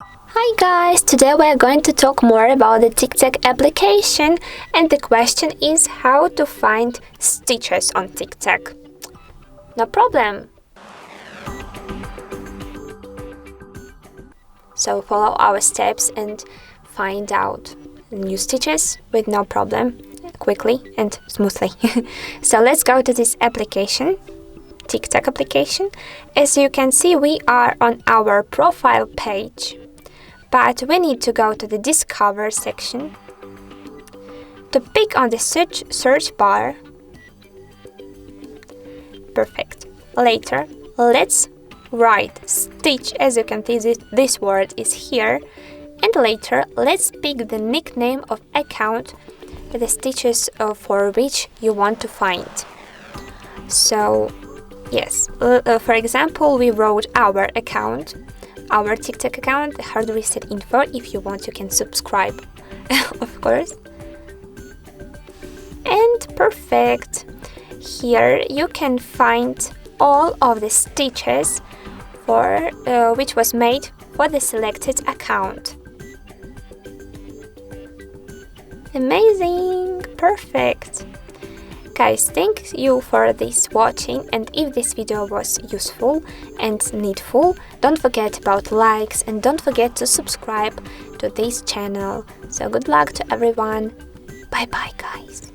Hi guys, today we are going to talk more about the TikTok application, and the question is how to find stitches on TikTok. No problem. So follow our steps and find out new stitches with no problem, quickly and smoothly. So let's go to this application, TikTok application. As you can see, we are on our profile page. But we need to go to the Discover section to pick on the search bar. Perfect. Later, let's write Stitch. As you can see, this word is here. And later, let's pick the nickname of account, the stitches for which you want to find. So, yes, for example, we wrote our account. Our TikTok account, HardReset.Info. If you want, you can subscribe, of course. And perfect. Here you can find all of the stitches for which was made for the selected account. Amazing! Perfect! Guys, thank you for this watching, and if this video was useful and needful, don't forget about likes and don't forget to subscribe to this channel. So good luck to everyone. Bye bye guys.